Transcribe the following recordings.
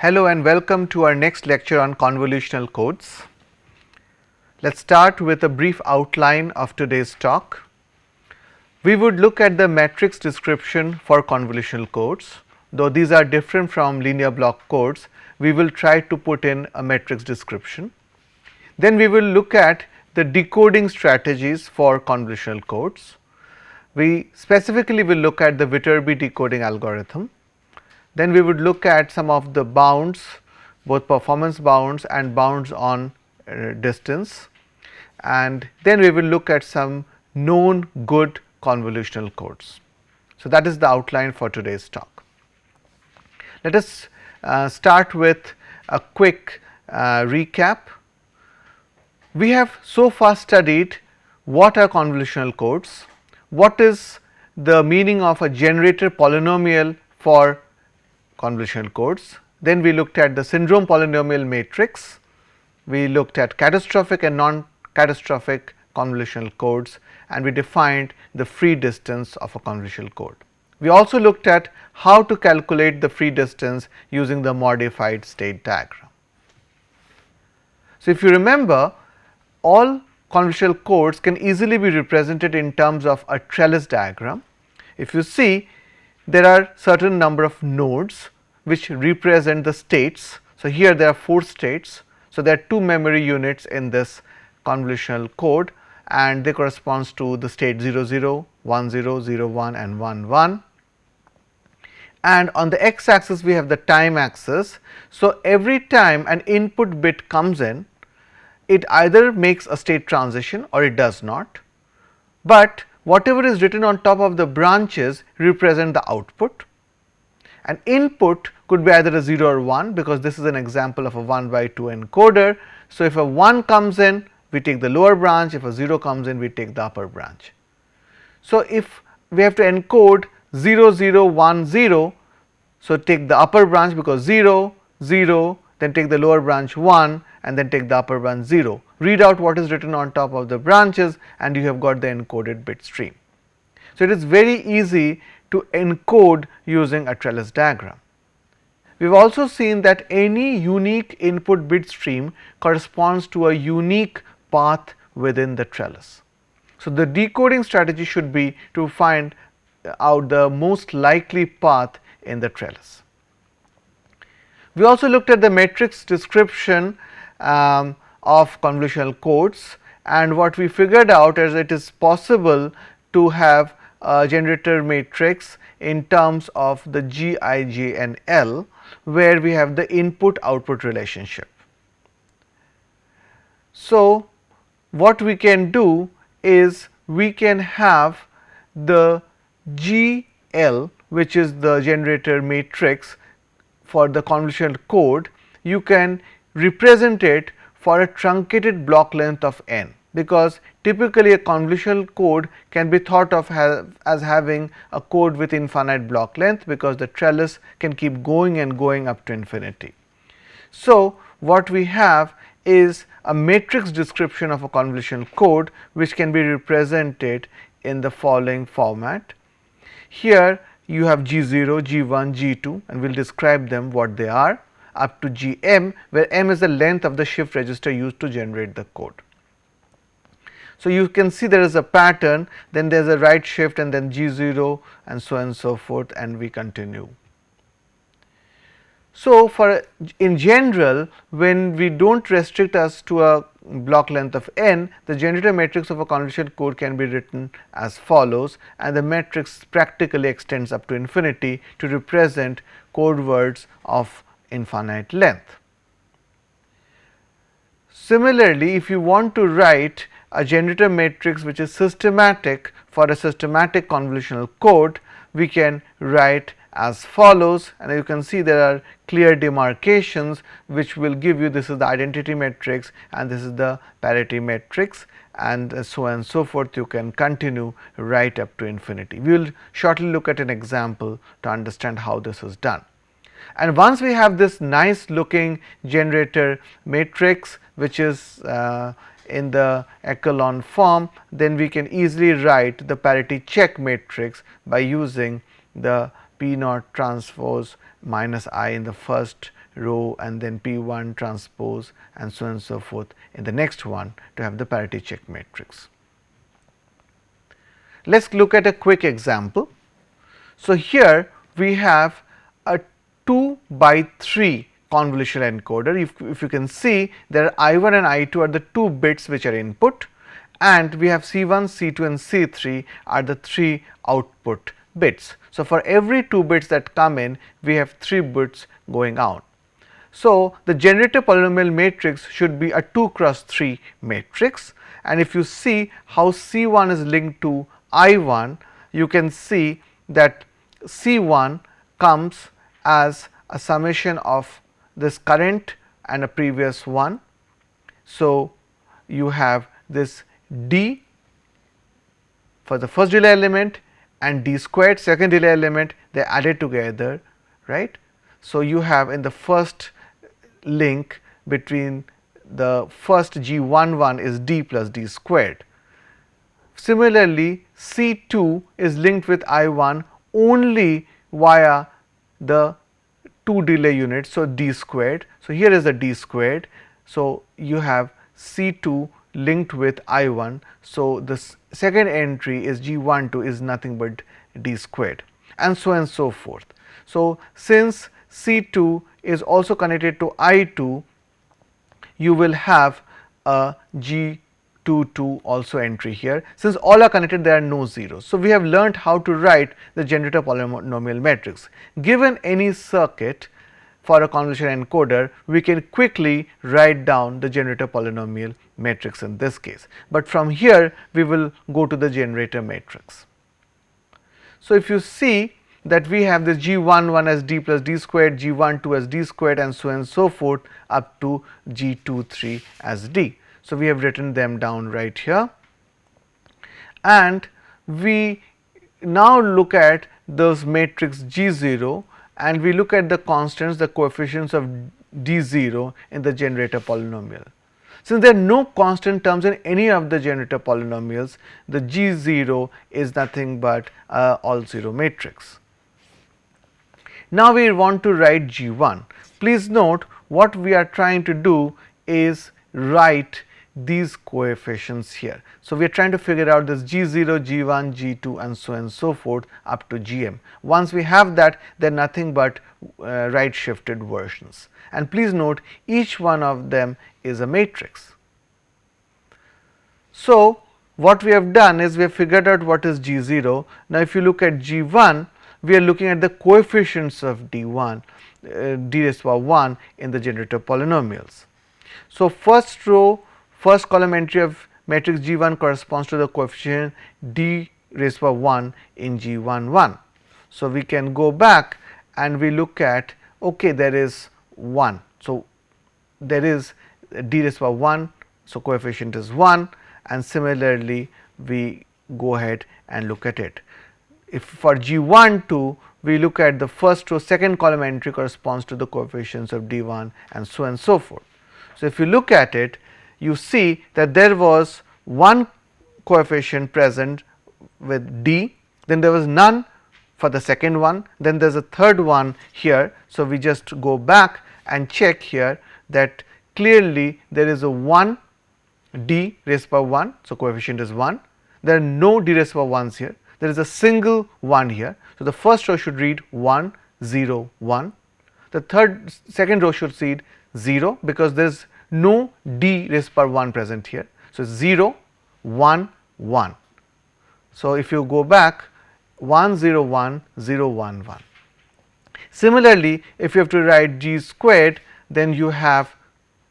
Hello and welcome to our next lecture on convolutional codes. Let's start with a brief outline of today's talk. We would look at the matrix description for convolutional codes. Though these are different from linear block codes, we will try to put in a matrix description. Then we will look at the decoding strategies for convolutional codes. We specifically will look at the WHITBE decoding algorithm. Then we would look at some of the bounds, both performance bounds and bounds on distance, and then we will look at some known good convolutional codes. So, that is the outline for today's talk. Let us start with a quick recap. We have so far studied what are convolutional codes, what is the meaning of a generator polynomial for convolutional codes. Then we looked at the syndrome polynomial matrix, we looked at catastrophic and non-catastrophic convolutional codes, and we defined the free distance of a convolutional code. We also looked at how to calculate the free distance using the modified state diagram. So, if you remember, all convolutional codes can easily be represented in terms of a trellis diagram. If you see, there are certain number of nodes which represent the states. So, here there are 4 states. So, there are 2 memory units in this convolutional code and they corresponds to the state 0 0, 1 0, 0 1 and 1 1. And on the x axis we have the time axis. So, every time an input bit comes in, it either makes a state transition or it does not, but whatever is written on top of the branches represent the output. An input could be either a 0 or 1, because this is an example of a 1/2 encoder. So, if a 1 comes in, we take the lower branch, if a 0 comes in, we take the upper branch. So, if we have to encode 0 0 1 0, so take the upper branch, because 0 0, then take the lower branch 1 and then take the upper branch 0, read out what is written on top of the branches and you have got the encoded bit stream. So, it is very easy to encode using a trellis diagram. We have also seen that any unique input bit stream corresponds to a unique path within the trellis. So, the decoding strategy should be to find out the most likely path in the trellis. We also looked at the matrix description of convolutional codes, and what we figured out is it is possible to have a generator matrix in terms of the G, I, J and L, where we have the input output relationship. So, what we can do is we can have the G L, which is the generator matrix for the convolutional code. You can represent it for a truncated block length of n, because typically a convolutional code can be thought of as having a code with infinite block length, because the trellis can keep going and going up to infinity. So, what we have is a matrix description of a convolutional code which can be represented in the following format. Here you have G0, G1, G2, and we will describe them what they are, up to Gm, where m is the length of the shift register used to generate the code. So, you can see there is a pattern, then there is a right shift and then G0 and so on and so forth, and we continue. So, for in general, when we do not restrict us to a block length of n, the generator matrix of a convolutional code can be written as follows, and the matrix practically extends up to infinity to represent code words of infinite length. Similarly, if you want to write a generator matrix which is systematic for a systematic convolutional code, we can write as follows, and you can see there are clear demarcations which will give you this is the identity matrix and this is the parity matrix, and so on and so forth. You can continue right up to infinity. We will shortly look at an example to understand how this is done. And once we have this nice looking generator matrix which is in the echelon form, then we can easily write the parity check matrix by using the P naught transpose minus I in the first row and then P1 transpose and so on and so forth in the next one to have the parity check matrix. Let us look at a quick example. So, here we have a 2 by 3 convolutional encoder. If you can see, there are I1 and I2 are the 2 bits which are input, and we have C1, C2 and C3 are the 3 output bits. So, for every 2 bits that come in, we have 3 bits going out. So, the generator polynomial matrix should be a 2 cross 3 matrix, and if you see how C1 is linked to I1, you can see that C1 comes as a summation of this current and a previous one. So, you have this D for the first delay element and D squared second delay element, they are added together, right. So, you have in the first link between the first G11 is D plus D squared. Similarly, C2 is linked with I1 only via the 2 delay units. So, D squared. So, here is the D squared. So, you have C2 linked with I1. So, the second entry is G12 is nothing but D squared and so on and so forth. So, since C2 is also connected to I2, you will have a G22 also entry here. Since all are connected, there are no zeros. So, we have learnt how to write the generator polynomial matrix. Given any circuit for a convolutional encoder, we can quickly write down the generator polynomial matrix in this case, but from here we will go to the generator matrix. So, if you see that we have this G11 as D plus D squared, G12 as D squared and so on and so forth up to G23 as D. So, we have written them down right here, and we now look at those matrix G0 and we look at the constants, the coefficients of D0 in the generator polynomial. Since there are no constant terms in any of the generator polynomials, the G0 is nothing but all 0 matrix. Now, we want to write G1. Please note, what we are trying to do is write these coefficients here. So, we are trying to figure out this G0, G1, G2 and so on and so forth up to Gm. Once we have that, they are nothing but right shifted versions, and please note each one of them is a matrix. So, what we have done is we have figured out what is G0. Now, if you look at G1, we are looking at the coefficients of D1, d raised to power 1 in the generator polynomials. So, first row, first column entry of matrix G1 corresponds to the coefficient d raised to power 1 in G11. So, we can go back and we look at, okay, there is 1. So, there is d raised to power 1. So, coefficient is 1, and similarly we go ahead and look at it. If for G12 we look at the first row, second column entry corresponds to the coefficients of D1 and so on and so forth. So, if you look at it, you see that there was one coefficient present with D, then there was none for the second one, then there is a third one here. So, we just go back and check here that clearly there is a 1 d raised to power 1. So, coefficient is 1, there are no d raised to power 1s here, there is a single 1 here. So, the first row should read 1 0 1, the second row should read 0 because there is no d raised to power 1 present here. So, 0 1 1. So, if you go back 1 0 1 0 1 1. Similarly, if you have to write G squared, then you have,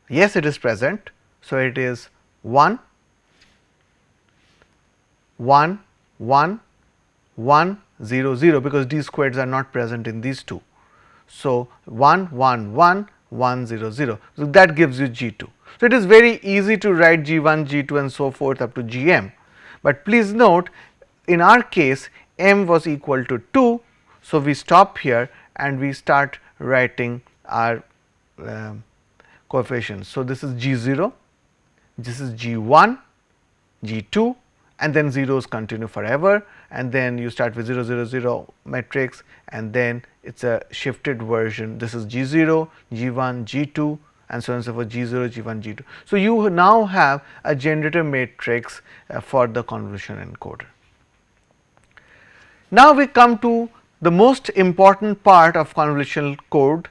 yes, it is present. So, it is 1 1 1 1 0 0 because d squareds are not present in these two. So, 1 1 1 1 0 0. So, that gives you G2. So, it is very easy to write G1, G2 and so forth up to Gm, but please note in our case m was equal to 2. So, we stop here and we start writing our coefficients. So, this is G0, this is G1, G2 and then zeros continue forever, and then you start with 0 0 0 matrix and then it is a shifted version. This is G0, G1, G2 and so on and so forth, G0, G1, G2. So, you now have a generator matrix for the convolution encoder. Now, we come to the most important part of convolutional code,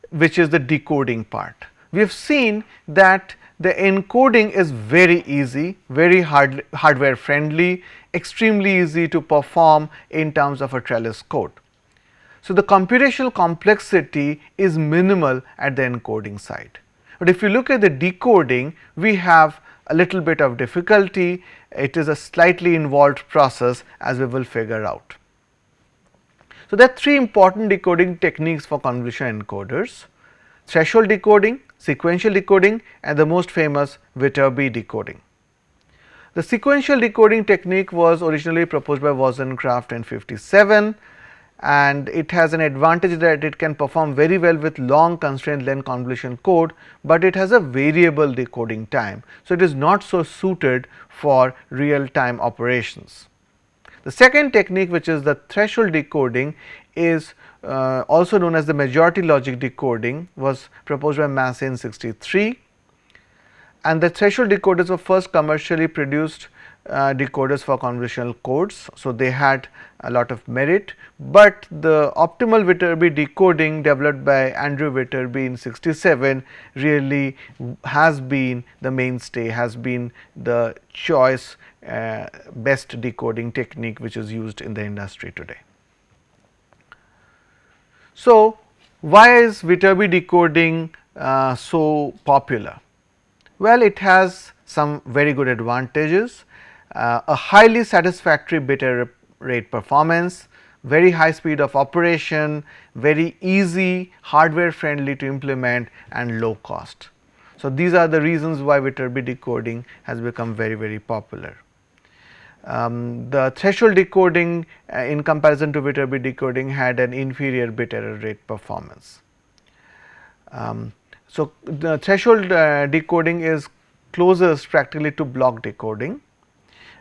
which is the decoding part. We have seen that the encoding is very easy, very hardware friendly, extremely easy to perform in terms of a trellis code. So, the computational complexity is minimal at the encoding side, but if you look at the decoding, we have a little bit of difficulty. It is a slightly involved process, as we will figure out. So, there are three important decoding techniques for convolution encoders: threshold decoding, sequential decoding and the most famous WHITBE decoding. The sequential decoding technique was originally proposed by Wozencraft in 57, and it has an advantage that it can perform very well with long constraint length convolution code, but it has a variable decoding time. So, it is not so suited for real time operations. The second technique, which is the threshold decoding, is also known as the majority logic decoding, was proposed by Massey in 63, and the threshold decoders were first commercially produced decoders for convolutional codes. So, they had a lot of merit, but the optimal WHITBE decoding developed by Andrew WHITBE in 67 really has been the mainstay, has been the choice best decoding technique which is used in the industry today. So, why is WHITBE decoding so popular? Well, it has some very good advantages, a highly satisfactory bit error rate performance, very high speed of operation, very easy, hardware friendly to implement and low cost. So, these are the reasons why WHITBE decoding has become very popular. The threshold decoding in comparison to WHITBE decoding had an inferior bit error rate performance. So, the threshold decoding is closest practically to block decoding,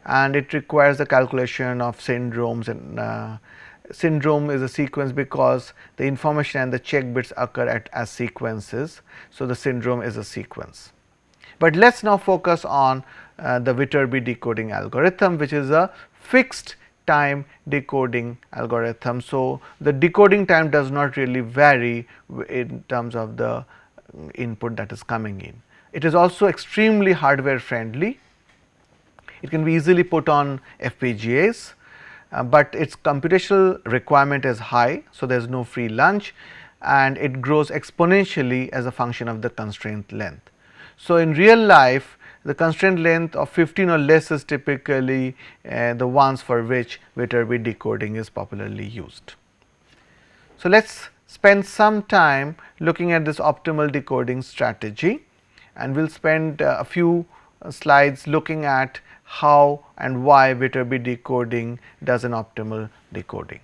and it requires the calculation of syndromes, and syndrome is a sequence because the information and the check bits occur as sequences. So, the syndrome is a sequence. But let us now focus on the WHITBE decoding algorithm, which is a fixed time decoding algorithm. So, the decoding time does not really vary in terms of the input that is coming in. It is also extremely hardware friendly. It can be easily put on FPGAs, but its computational requirement is high. So, there is no free lunch, and it grows exponentially as a function of the constraint length. So, in real life, the constraint length of 15 or less is typically the ones for which WHITBE decoding is popularly used. So, let us spend some time looking at this optimal decoding strategy, and we will spend a few slides looking at how and why WHITBE decoding does an optimal decoding.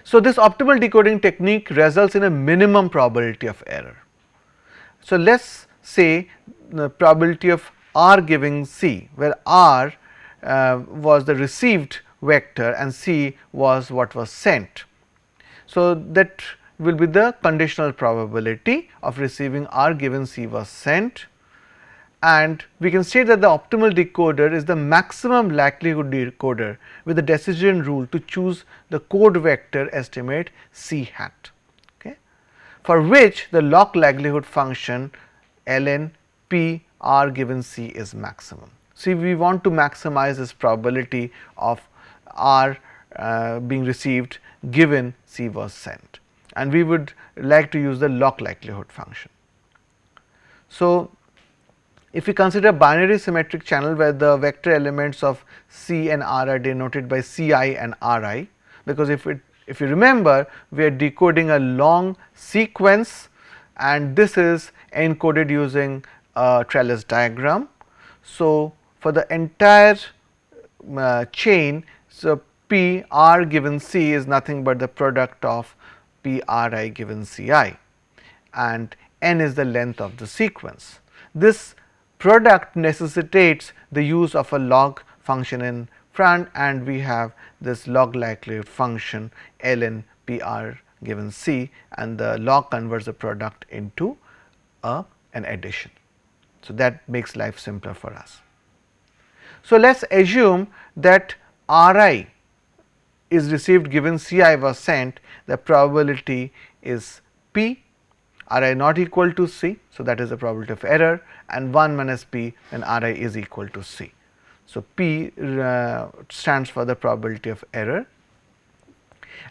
So, this optimal decoding technique results in a minimum probability of error. So, let us say the probability of R giving C, where R was the received vector and C was what was sent. So, that will be the conditional probability of receiving R given C was sent, and we can state that the optimal decoder is the maximum likelihood decoder with the decision rule to choose the code vector estimate C hat, okay, for which the log likelihood function ln p R given C is maximum. See, we want to maximize this probability of R being received given C was sent, and we would like to use the log likelihood function. So, if we consider binary symmetric channel where the vector elements of C and R are denoted by Ci and Ri, because if you remember, we are decoding a long sequence and this is encoded using a trellis diagram. So, for the entire chain, so P R given C is nothing but the product of P R I given C I, and n is the length of the sequence. This product necessitates the use of a log function in front, and we have this log likelihood function ln P r given C, and the log converts the product into an addition. So, that makes life simpler for us. So, let us assume that R I is received given C I was sent, the probability is P, R I not equal to C. So, that is the probability of error, and 1 minus P, then R I is equal to C. So, P stands for the probability of error,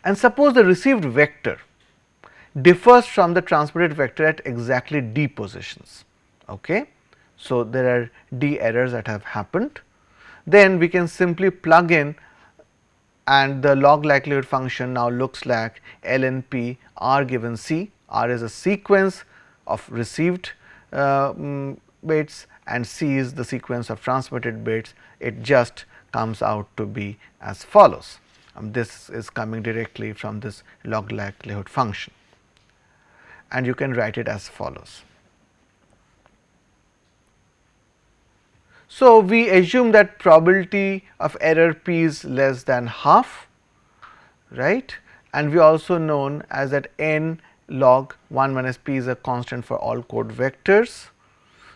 and suppose the received vector differs from the transmitted vector at exactly d positions. Okay. So, there are d errors that have happened. Then we can simply plug in, and the log likelihood function now looks like ln p r given C. R is a sequence of received bits, and C is the sequence of transmitted bits. It just comes out to be as follows. This is coming directly from this log likelihood function, and you can write it as follows. So, we assume that probability of error p is less than half, right, and we also known as that n log 1 minus p is a constant for all code vectors.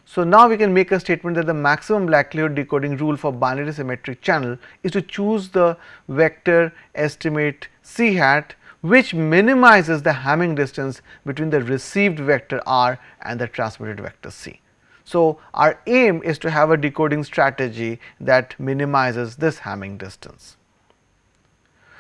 So, now we can make a statement that the maximum likelihood decoding rule for binary symmetric channel is to choose the vector estimate C hat, which minimizes the Hamming distance between the received vector R and the transmitted vector C. So, our aim is to have a decoding strategy that minimizes this Hamming distance.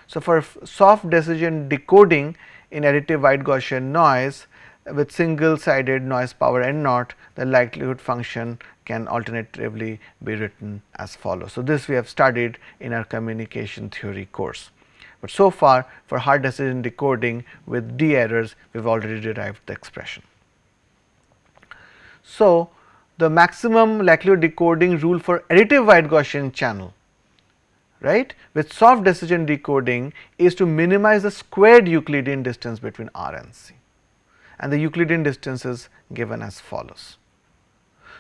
So, for soft decision decoding in additive white Gaussian noise with single sided noise power n naught, the likelihood function can alternatively be written as follows. So, this we have studied in our communication theory course, but so far for hard decision decoding with d errors we have already derived the expression. So, the maximum likelihood decoding rule for additive white Gaussian channel, right, with soft decision decoding is to minimize the squared Euclidean distance between R and C, and the Euclidean distance is given as follows.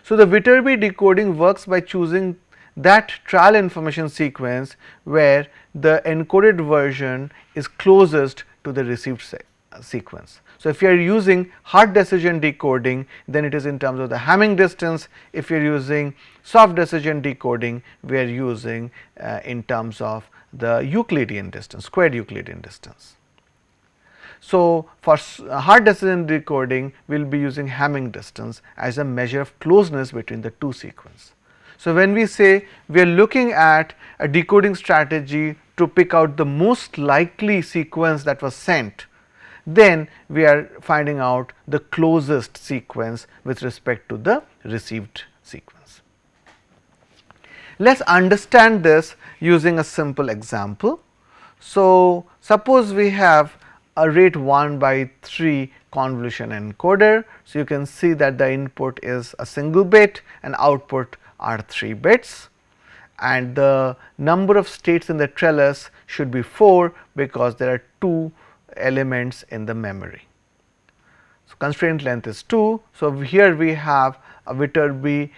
So, the WHITBE decoding works by choosing that trial information sequence where the encoded version is closest to the received sequence. So, if you are using hard decision decoding, then it is in terms of the Hamming distance. If you are using soft decision decoding, we are using in terms of the Euclidean distance, squared Euclidean distance. So, for hard decision decoding, we will be using Hamming distance as a measure of closeness between the two sequences. So, when we say we are looking at a decoding strategy to pick out the most likely sequence that was sent, then we are finding out the closest sequence with respect to the received sequence. Let us understand this using a simple example. So, suppose we have a rate 1/3 convolution encoder. So, you can see that the input is a single bit and output are 3 bits, and the number of states in the trellis should be 4 because there are 2 elements in the memory. So, constraint length is 2. So, here we have a WHITBE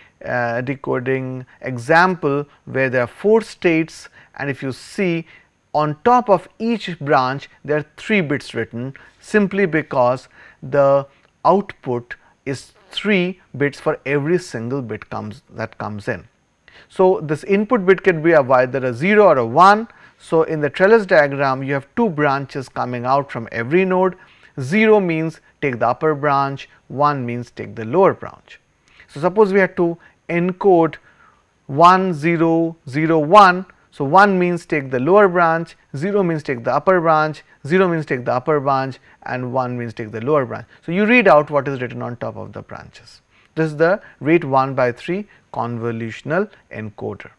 decoding example where there are 4 states, and if you see on top of each branch there are 3 bits written simply because the output is 3 bits for every single bit that comes in. So, this input bit can be either a 0 or a 1. So, in the trellis diagram you have 2 branches coming out from every node. 0 means take the upper branch, 1 means take the lower branch. So, suppose we have to encode 1 0 0 1. So, 1 means take the lower branch, 0 means take the upper branch, 0 means take the upper branch, and 1 means take the lower branch. So, you read out what is written on top of the branches. This is the rate 1/3 convolutional encoder.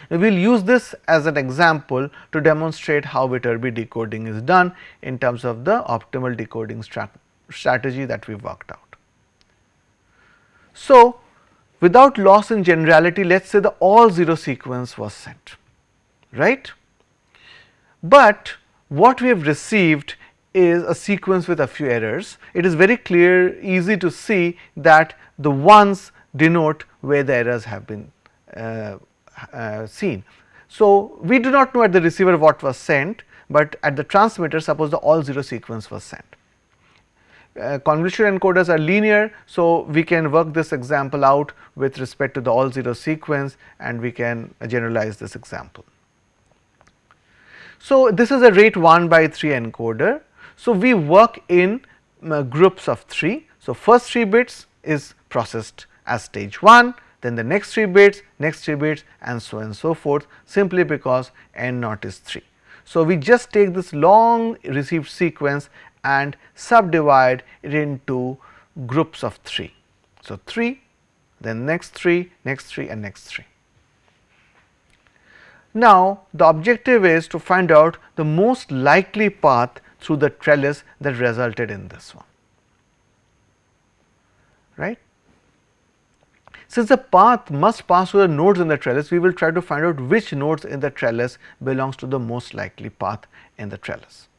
We will use this as an example to demonstrate how WHITBE decoding is done in terms of the optimal decoding strategy that we worked out. So, without loss in generality, let us say the all 0 sequence was sent, right. But what we have received is a sequence with a few errors. It is very clear, easy to see that the ones denote where the errors have been seen. So, we do not know at the receiver what was sent, but at the transmitter suppose the all 0 sequence was sent. Convolutional encoders are linear, so we can work this example out with respect to the all 0 sequence, and we can generalize this example. So, this is a rate 1/3 encoder. So, we work in groups of 3. So, first 3 bits is processed as stage 1, then the next 3 bits, next 3 bits, and so on and so forth, simply because n naught is 3. So, we just take this long received sequence and subdivide it into groups of 3. So, 3, then next 3, next 3, and next 3. Now, the objective is to find out the most likely path through the trellis that resulted in this one, right. Since the path must pass through the nodes in the trellis, we will try to find out which nodes in the trellis belongs to the most likely path in the trellis.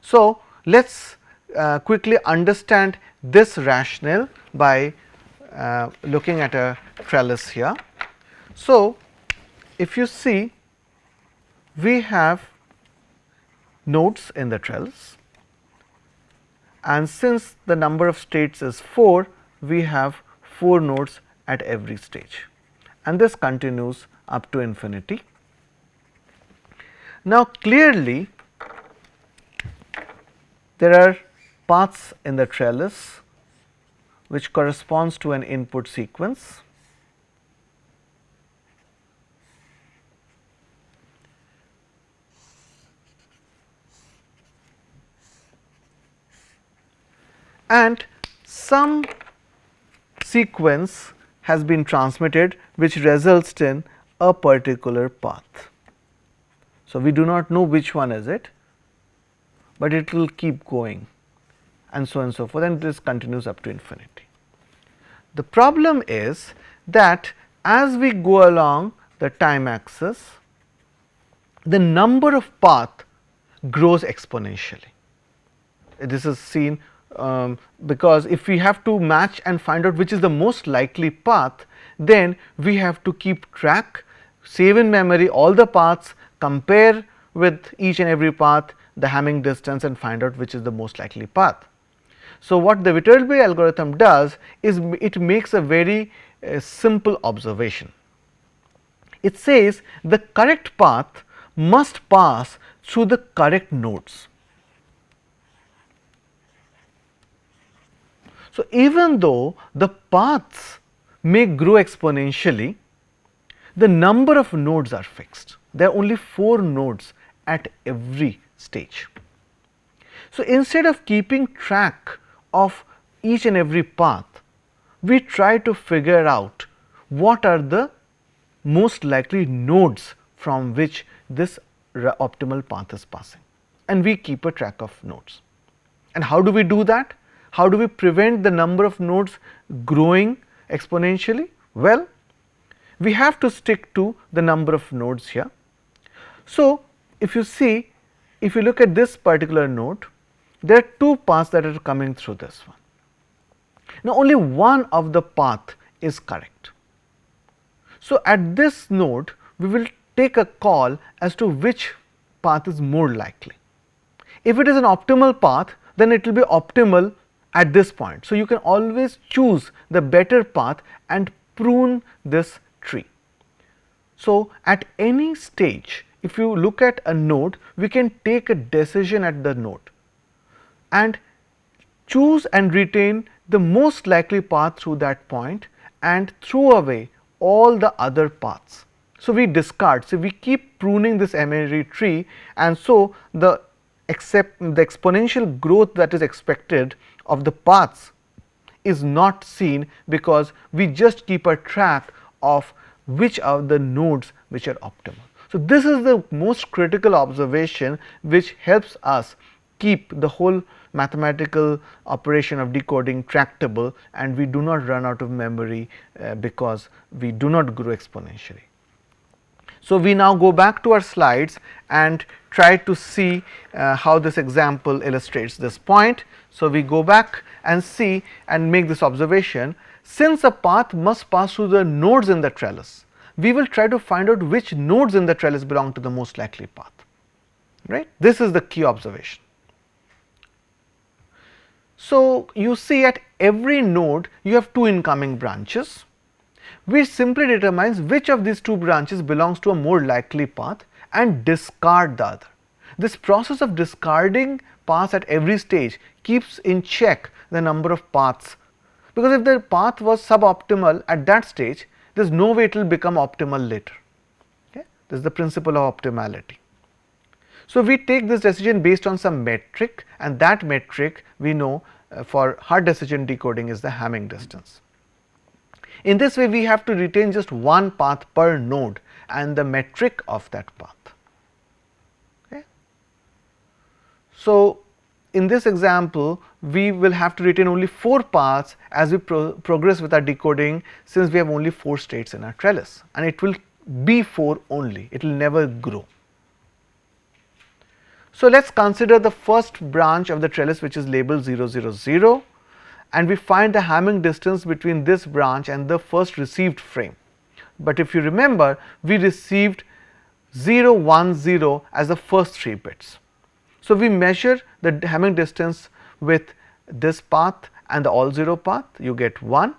So, let us quickly understand this rationale by looking at a trellis here. So, if you see, we have nodes in the trellis, and since the number of states is 4, we have 4 nodes at every stage, and this continues up to infinity. Now, clearly there are paths in the trellis which corresponds to an input sequence, and some sequence has been transmitted which results in a particular path. So, we do not know which one is it, but it will keep going, and so on and so forth, and this continues up to infinity. The problem is that as we go along the time axis, the number of path grows exponentially. This is seen because if we have to match and find out which is the most likely path, then we have to keep track, save in memory all the paths, compare with each and every path the Hamming distance, and find out which is the most likely path. So, what the WHITBE algorithm does is it makes a very simple observation. It says the correct path must pass through the correct nodes. So, even though the paths may grow exponentially, the number of nodes are fixed. There are only 4 nodes at every stage. So, instead of keeping track of each and every path, we try to figure out what are the most likely nodes from which this optimal path is passing, and we keep a track of nodes. And how do we do that? How do we prevent the number of nodes growing exponentially? Well, we have to stick to the number of nodes here. So, if you see, if you look at this particular node, there are 2 paths that are coming through this one. Now, only one of the path is correct. So, at this node, we will take a call as to which path is more likely. If it is an optimal path, then it will be optimal at this point. So, you can always choose the better path and prune this tree. So, at any stage, if you look at a node, we can take a decision at the node and choose and retain the most likely path through that point and throw away all the other paths. So, we discard. So, we keep pruning this imaginary tree, and so the exponential growth that is expected of the paths is not seen, because we just keep a track of which are the nodes which are optimal. So, this is the most critical observation which helps us keep the whole mathematical operation of decoding tractable, and we do not run out of memory because we do not grow exponentially. So, we now go back to our slides and try to see how this example illustrates this point. So, we go back and see and make this observation: since a path must pass through the nodes in the trellis, we will try to find out which nodes in the trellis belong to the most likely path. right. This is the key observation. So, you see at every node you have two incoming branches, which simply determines which of these two branches belongs to a more likely path and discard the other. This process of discarding paths at every stage keeps in check the number of paths, because if the path was suboptimal at that stage, there is no way it will become optimal later. Okay? This is the principle of optimality. So, we take this decision based on some metric, and that metric we know for hard decision decoding is the Hamming distance. In this way, we have to retain just one path per node and the metric of that path. Okay. So, in this example, we will have to retain only 4 paths as we progress with our decoding, since we have only 4 states in our trellis, and it will be 4 only, it will never grow. So, let us consider the first branch of the trellis, which is labeled 0 0 0, and we find the Hamming distance between this branch and the first received frame. But if you remember, we received 0 1 0 as the first 3 bits. So, we measure the Hamming distance with this path and the all 0 path, you get 1.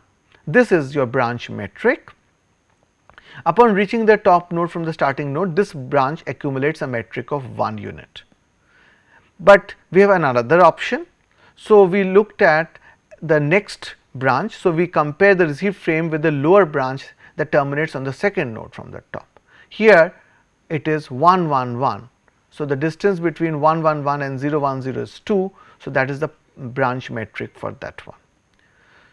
This is your branch metric. Upon reaching the top node from the starting node, this branch accumulates a metric of 1 unit. But we have another option. So, we looked at the next branch. So, we compare the received frame with the lower branch that terminates on the second node from the top. Here it is 1 1 1. So, the distance between 1 1 1 and 0 1 0 is 2. So, that is the branch metric for that one.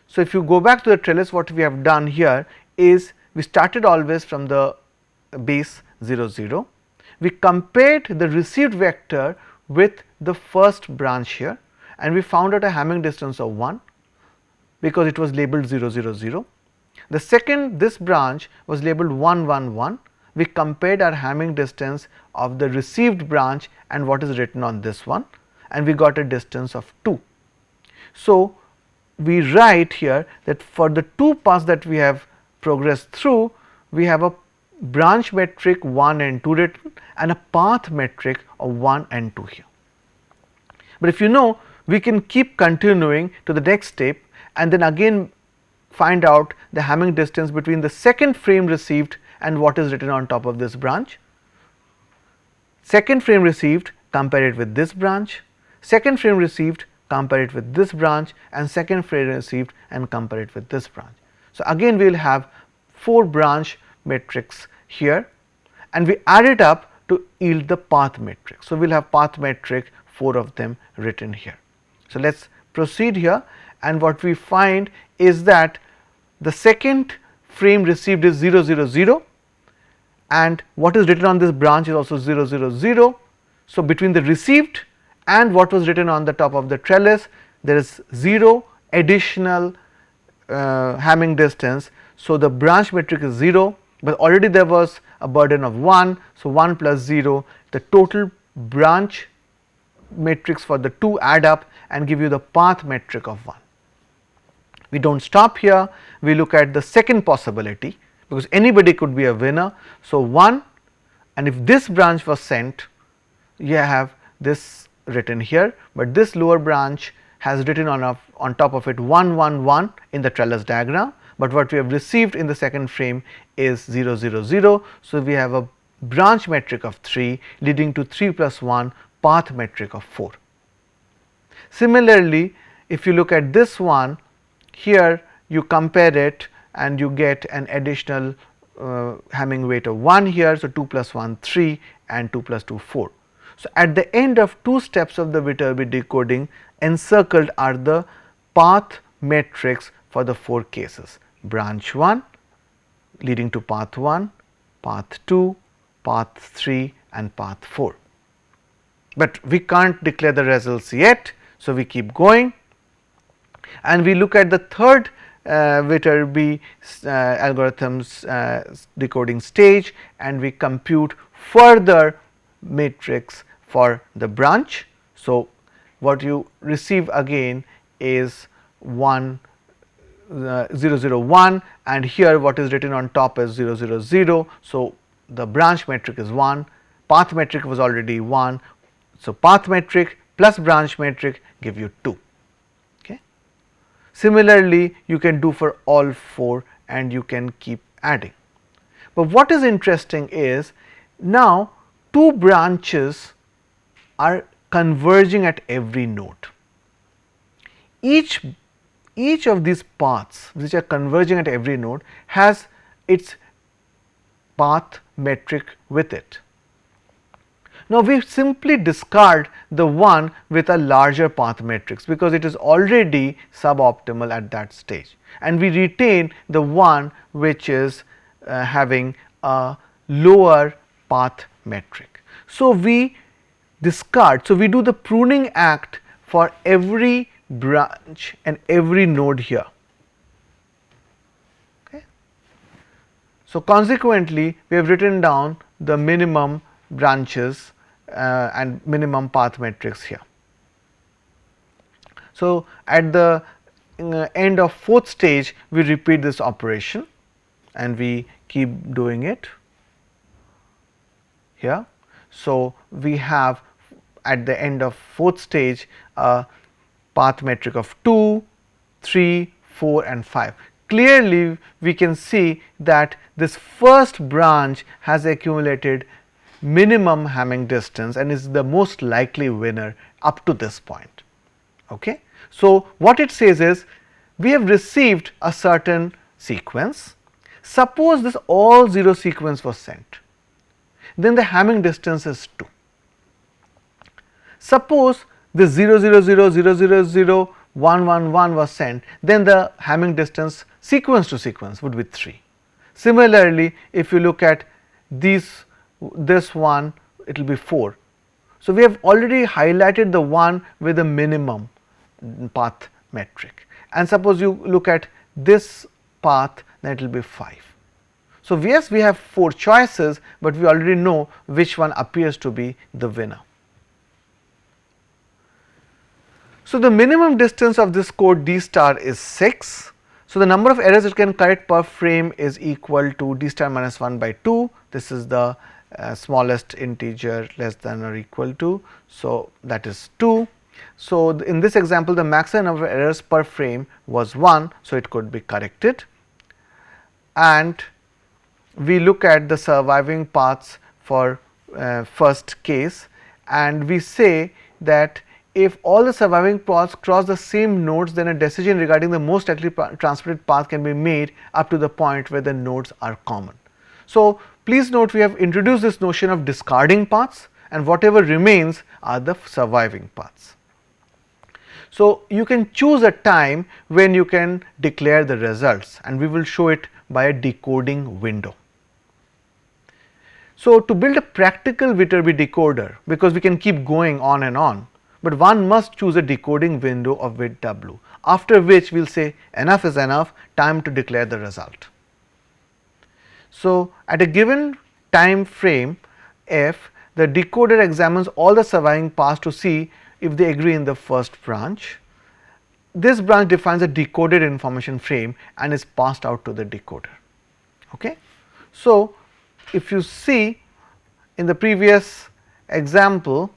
So, if you go back to the trellis, what we have done here is we started always from the base 0 0. We compared the received vector with the first branch here, and we found out a Hamming distance of 1 because it was labeled 0 0 0. The second, this branch was labeled 1 1 1. We compared our Hamming distance of the received branch and what is written on this one, and we got a distance of 2. So, we write here that for the 2 paths that we have progressed through, we have a branch metric 1 and 2 written and a path metric of 1 and 2 here. But if you know, we can keep continuing to the next step and then again find out the Hamming distance between the second frame received and what is written on top of this branch. Second frame received, compare it with this branch, second frame received, compare it with this branch, and second frame received and compare it with this branch. So, again we will have 4 branch metrics here, and we add it up to yield the path metric. So, we will have path metric 4 of them written here. So, let us proceed here, and what we find is that the second frame received is 0 0 0 and what is written on this branch is also 0 0 0. So, between the received and what was written on the top of the trellis, there is 0 additional Hamming distance. So, the branch metric is 0, but already there was a burden of 1. So, 1 plus 0, the total branch matrix for the 2 add up and give you the path metric of 1. We do not stop here, we look at the second possibility, because anybody could be a winner. So, 1, and if this branch was sent, you have this written here, but this lower branch has written on top of it 1 1 1 in the trellis diagram, but what we have received in the second frame is 0 0 0. So, we have a branch metric of 3 leading to 3 plus 1 path metric of 4. Similarly, if you look at this one, here you compare it and you get an additional Hamming weight of 1 here. So, 2 plus 1 3 and 2 plus 2 4. So, at the end of 2 steps of the WHITBE decoding, encircled are the path metrics for the 4 cases: branch 1 leading to path 1, path 2, path 3 and path 4. But we can't declare the results yet. So, we keep going and we look at the third WHITBE algorithms decoding stage, and we compute further matrix for the branch. So, what you receive again is 1 0 0 1, and here what is written on top is 0 0 0. So, the branch metric is 1, path metric was already 1, So, path metric plus branch metric give you 2. Okay. Similarly, you can do for all 4 and you can keep adding. But what is interesting is now 2 branches are converging at every node. Each of these paths which are converging at every node has its path metric with it. Now, we simply discard the one with a larger path matrix because it is already suboptimal at that stage, and we retain the one which is having a lower path metric. So, we discard. So, we do the pruning act for every branch and every node here. Okay. So, consequently, we have written down the minimum branches and minimum path metrics here. So, at the end of 4th stage, we repeat this operation and we keep doing it here. So, we have at the end of 4th stage a path metric of 2, 3, 4 and 5. Clearly, we can see that this first branch has accumulated minimum Hamming distance and is the most likely winner up to this point. Okay. So, what it says is we have received a certain sequence. Suppose this all 0 sequence was sent, then the Hamming distance is 2. Suppose the 0 0 0 0 0 0 1 1 1 was sent, then the Hamming distance sequence to sequence would be 3. Similarly, if you look at this one, it will be 4. So, we have already highlighted the one with the minimum path metric, and suppose you look at this path, then it will be 5. So, yes, we have 4 choices, but we already know which one appears to be the winner. So, the minimum distance of this code D star is 6. So, the number of errors it can correct per frame is equal to D star minus 1 by 2. This is the smallest integer less than or equal to. So, that is 2. So, in this example the maximum number of errors per frame was 1. So, it could be corrected, and we look at the surviving paths for first case, and we say that if all the surviving paths cross the same nodes, then a decision regarding the most likely transported path can be made up to the point where the nodes are common. So, please note we have introduced this notion of discarding paths, and whatever remains are the surviving paths. So, you can choose a time when you can declare the results, and we will show it by a decoding window. So, to build a practical WHITBE decoder, because we can keep going on and on, but one must choose a decoding window of WHITW, after which we will say enough is enough, time to declare the result. So, at a given time frame f, the decoder examines all the surviving paths to see if they agree in the first branch. This branch defines a decoded information frame and is passed out to the decoder. Okay. So, if you see in the previous example,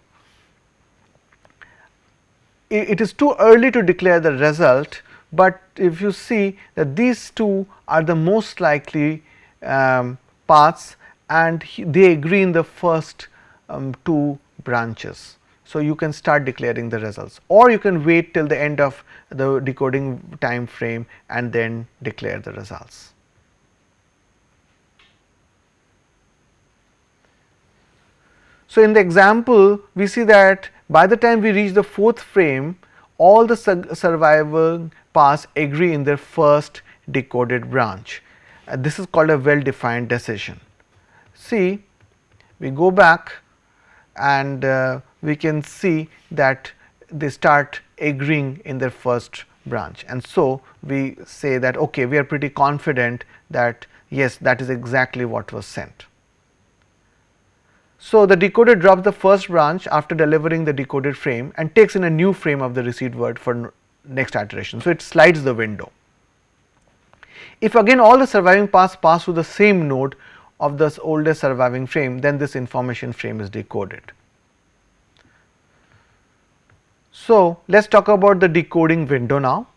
it is too early to declare the result, but if you see that these two are the most likely paths and they agree in the first 2 branches. So, you can start declaring the results, or you can wait till the end of the decoding time frame and then declare the results. So, in the example we see that by the time we reach the 4th frame, all the surviving paths agree in their first decoded branch. This is called a well-defined decision. See, we go back and we can see that they start agreeing in their first branch, and so we say that okay, we are pretty confident that yes, that is exactly what was sent. So, the decoder drops the first branch after delivering the decoded frame and takes in a new frame of the received word for next iteration. So, it slides the window. If again all the surviving paths pass through the same node of this oldest surviving frame, then this information frame is decoded. So, let us talk about the decoding window now.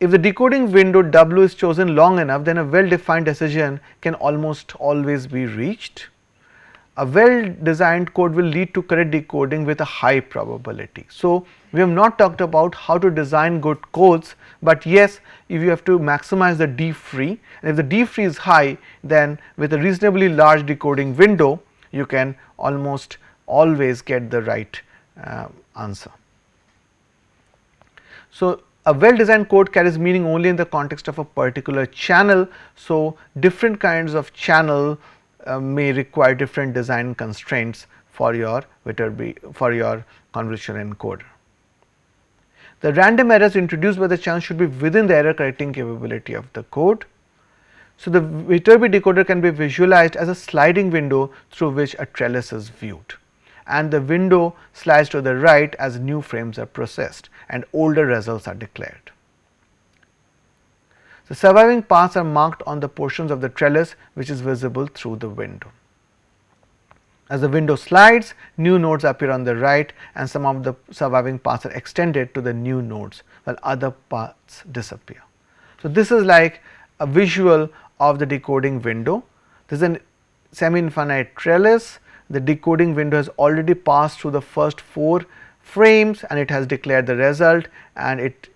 If the decoding window W is chosen long enough, then a well defined decision can almost always be reached. A well designed code will lead to correct decoding with a high probability. So, we have not talked about how to design good codes, but yes, if you have to maximize the D free, and if the D free is high, then with a reasonably large decoding window you can almost always get the right answer. So, a well designed code carries meaning only in the context of a particular channel. So, different kinds of channel may require different design constraints for your WHITBE, for your convolutional encoder. The random errors introduced by the channel should be within the error correcting capability of the code. So, the WHITBE decoder can be visualized as a sliding window through which a trellis is viewed, and the window slides to the right as new frames are processed and older results are declared. The surviving paths are marked on the portions of the trellis which is visible through the window. As the window slides, new nodes appear on the right and some of the surviving paths are extended to the new nodes while other paths disappear. So, this is like a visual of the decoding window. This is a semi-infinite trellis. The decoding window has already passed through the first 4 frames and it has declared the result, and it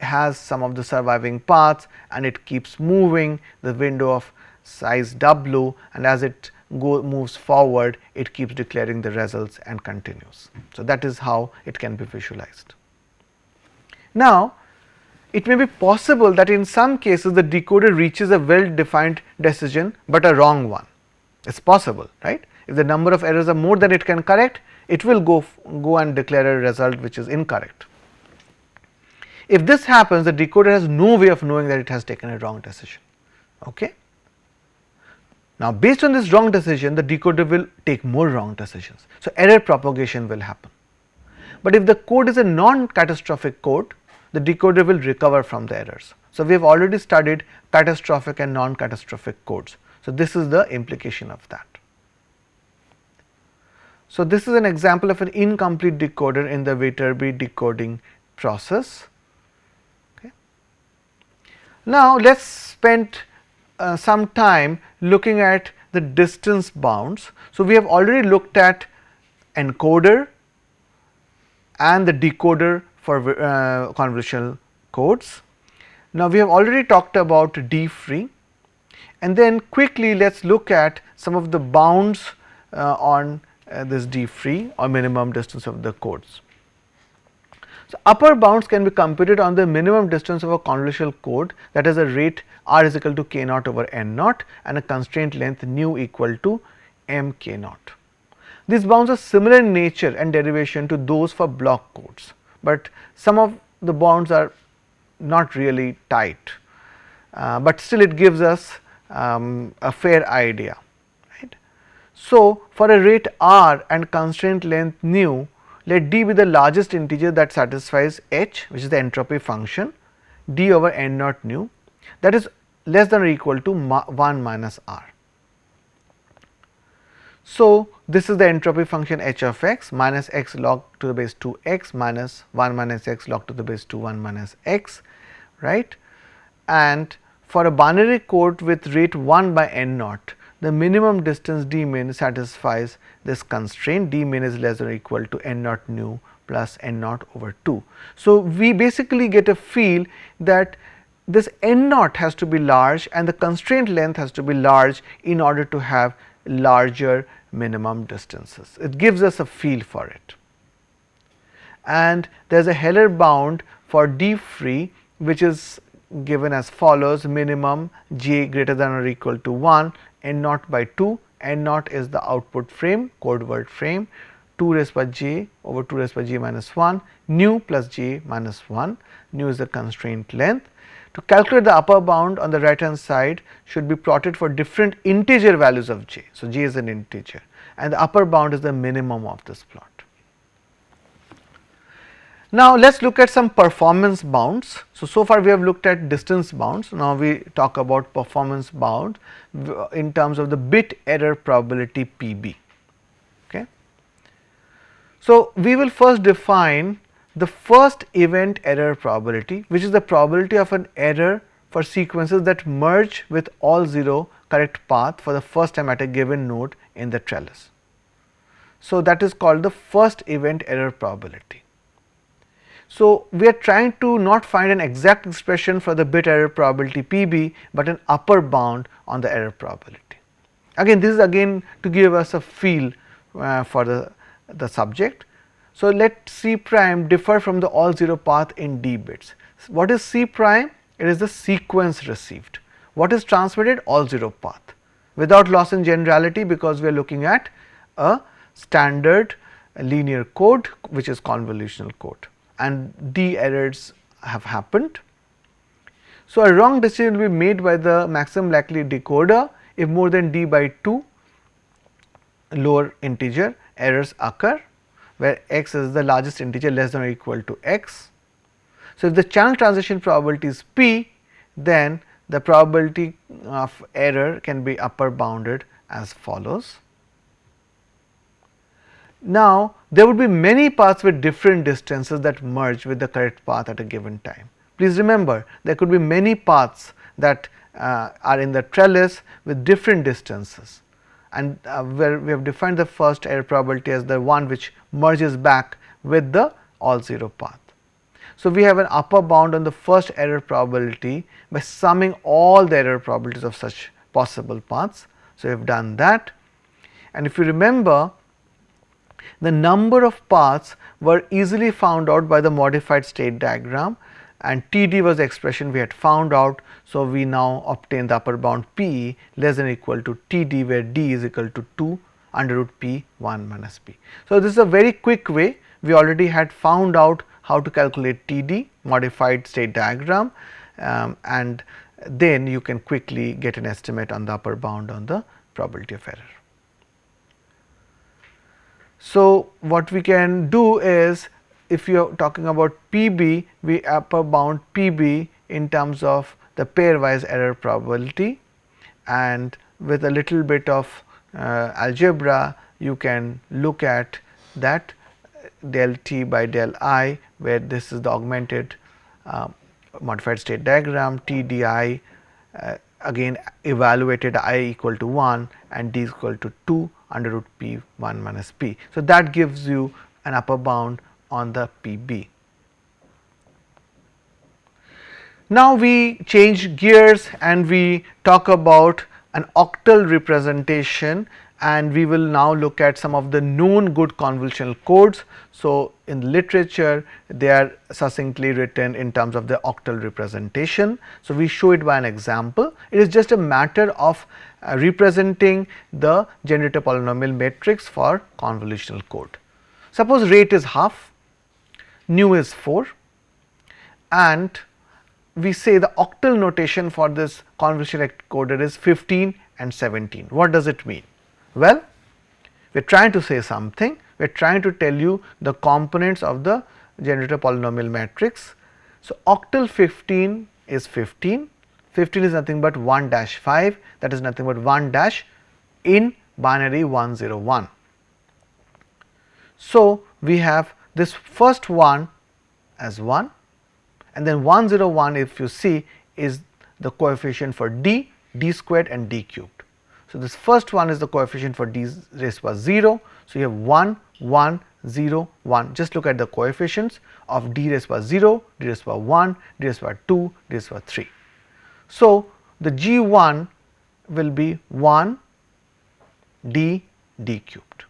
has some of the surviving paths and it keeps moving the window of size W, and as it moves forward it keeps declaring the results and continues. So, that is how it can be visualized. Now, it may be possible that in some cases the decoder reaches a well defined decision, but a wrong one. It is possible, right? If the number of errors are more than it can correct, it will go and declare a result which is incorrect. If this happens, the decoder has no way of knowing that it has taken a wrong decision. Okay? Now, based on this wrong decision, the decoder will take more wrong decisions. So, error propagation will happen. But if the code is a non-catastrophic code, the decoder will recover from the errors. So, we have already studied catastrophic and non-catastrophic codes. So, this is the implication of that. So, this is an example of an incomplete decoder in the WHITBE decoding process. Okay. Now, let us spend some time looking at the distance bounds. So, we have already looked at encoder and the decoder for convolutional codes. Now, we have already talked about D free, and then quickly let us look at some of the bounds on this D free or minimum distance of the codes. So, upper bounds can be computed on the minimum distance of a convolutional code, that is a rate r is equal to k naught over n naught and a constraint length nu equal to m k naught. These bounds are similar in nature and derivation to those for block codes, but some of the bounds are not really tight, but still it gives us a fair idea. Right. So, for a rate r and constraint length nu, let d be the largest integer that satisfies h, which is the entropy function d over n naught nu, that is less than or equal to 1 minus r. So, this is the entropy function h of x minus x log to the base 2 x minus 1 minus x log to the base 2 1 minus x, right. And for a binary code with rate 1 by n naught, the minimum distance d min satisfies this constraint. D min is less than or equal to n naught nu plus n naught over 2. So, we basically get a feel that this n naught has to be large and the constraint length has to be large in order to have larger minimum distances. It gives us a feel for it. And there is a Heller bound for D free, which is given as follows: minimum j greater than or equal to 1, n naught by 2, n naught is the output frame, code word frame, 2 raised by j over 2 raised by j minus 1, nu plus j minus 1, nu is the constraint length. To calculate the upper bound on the right hand side should be plotted for different integer values of j. So, j is an integer and the upper bound is the minimum of this plot. Now, let us look at some performance bounds. So far we have looked at distance bounds. Now, we talk about performance bound in terms of the bit error probability PB. Okay. So, we will first define the first event error probability, which is the probability of an error for sequences that merge with all 0 correct path for the first time at a given node in the trellis. So, that is called the first event error probability. So, we are trying to not find an exact expression for the bit error probability PB, but an upper bound on the error probability. Again, this is again to give us a feel for the subject. So, let C prime differ from the all 0 path in d bits. What is C prime? It is the sequence received. What is transmitted? All 0 path, without loss in generality, because we are looking at a standard linear code which is convolutional code, and d errors have happened. So, a wrong decision will be made by the maximum likely decoder if more than d by 2 lower integer errors occur, where x is the largest integer less than or equal to x. So, if the channel transition probability is p, then the probability of error can be upper bounded as follows. Now, there would be many paths with different distances that merge with the correct path at a given time. Please remember, there could be many paths that are in the trellis with different distances, and where we have defined the first error probability as the one which merges back with the all 0 path. So, we have an upper bound on the first error probability by summing all the error probabilities of such possible paths. So, we have done that, and if you remember, the number of paths were easily found out by the modified state diagram, and TD was the expression we had found out. So, we now obtain the upper bound P less than or equal to TD, where D is equal to 2 under root P 1 minus P. So, this is a very quick way. We already had found out how to calculate TD, modified state diagram, and then you can quickly get an estimate on the upper bound on the probability of error. So, what we can do is, if you are talking about PB, we upper bound PB in terms of the pairwise error probability, and with a little bit of algebra you can look at that del t by del I, where this is the augmented modified state diagram, T d I again evaluated I equal to 1 and D is equal to 2 under root P 1 minus P. So, that gives you an upper bound on the PB. Now, we change gears and we talk about an octal representation, and we will now look at some of the known good convolutional codes. So, in literature they are succinctly written in terms of the octal representation. So, we show it by an example. It is just a matter of representing the generator polynomial matrix for convolutional code. Suppose rate is half, nu is 4, and we say the octal notation for this convolutional decoder is 15 and 17. What does it mean? Well, we are trying to say something. We are trying to tell you the components of the generator polynomial matrix. So, octal 15 is 15. 15 is nothing but 1 dash 5, that is nothing but 1 dash in binary 101. So, we have this first one as 1, and then 101, if you see, is the coefficient for d, d squared and d cubed. So, this first one is the coefficient for d raised to power 0. So, you have 1, 1, 0, 1. Just look at the coefficients of d raised to power 0, d raised to power 1, d raised to power 2, d raised to power 3. So, the G1 will be 1 d d cubed.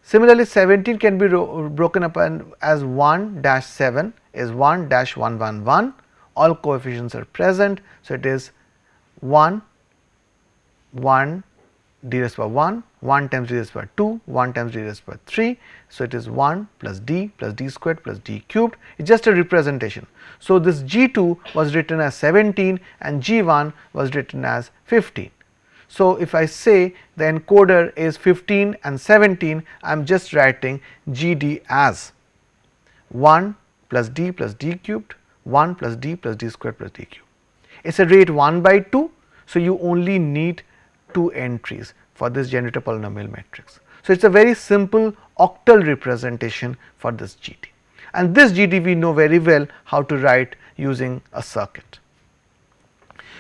Similarly, 17 can be broken up as 1 dash 7 is 1 dash 111, all coefficients are present. So, it is 1 1 d raised to power 1, 1 times d raised to power 2, 1 times d raised to power 3. So, it is 1 plus d squared plus d cubed. It is just a representation. So, this G2 was written as 17 and G1 was written as 15. So, if I say the encoder is 15 and 17, I am just writing GD as 1 plus d cubed, 1 plus d squared plus d cubed. It is a rate 1 by 2. So, you only need 2 entries. for this generator polynomial matrix. So, it is a very simple octal representation for this GD, and this GD we know very well how to write using a circuit.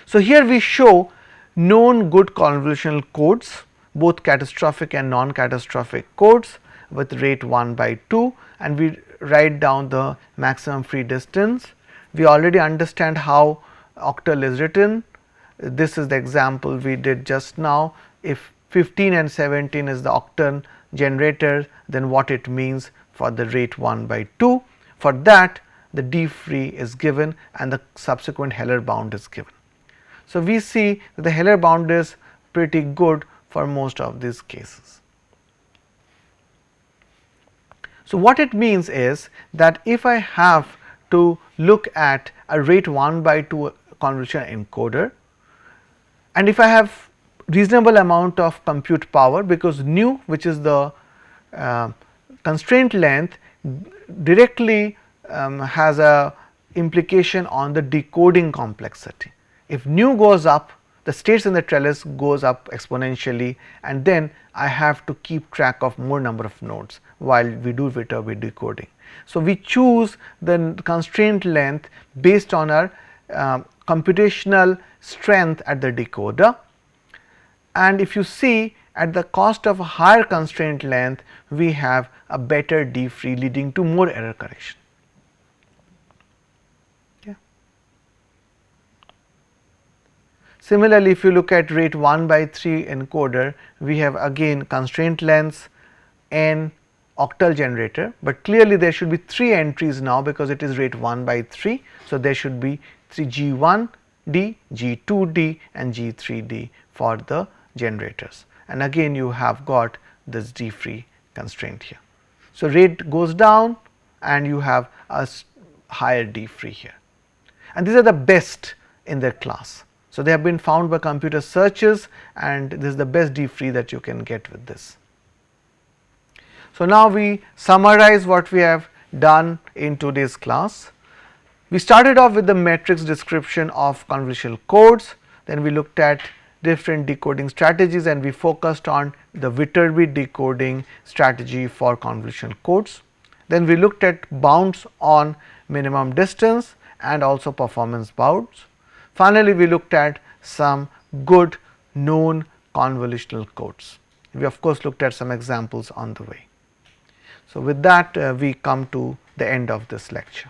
So, here we show known good convolutional codes, both catastrophic and non-catastrophic codes with rate 1 by 2, and we write down the maximum free distance. We already understand how octal is written. This is the example we did just now. If 15 and 17 is the octal generator, then what it means for the rate 1 by 2. For that, the D free is given and the subsequent Heller bound is given. So, we see that the Heller bound is pretty good for most of these cases. So, what it means is that if I have to look at a rate 1 by 2 convolution encoder, and if I have reasonable amount of compute power, because nu, which is the constraint length, directly has a implication on the decoding complexity. If nu goes up, the states in the trellis goes up exponentially, and then I have to keep track of more number of nodes while we do WHITBE decoding. So, we choose the constraint length based on our computational strength at the decoder, and if you see at the cost of a higher constraint length, we have a better D free leading to more error correction. Similarly, if you look at rate 1 by 3 encoder, we have again constraint lengths and octal generator, but clearly there should be 3 entries now because it is rate 1 by 3. So, there should be 3 G1D, G2D and G3D for the generators, and again you have got this D free constraint here. So, rate goes down and you have a higher D free here, and these are the best in their class. So, they have been found by computer searches, and this is the best D free that you can get with this. So, now we summarize what we have done in today's class. We started off with the matrix description of convolutional codes, then we looked at different decoding strategies and we focused on the WHITBE decoding strategy for convolutional codes. Then we looked at bounds on minimum distance and also performance bounds. Finally, we looked at some good known convolutional codes. We of course looked at some examples on the way. So, with that we come to the end of this lecture.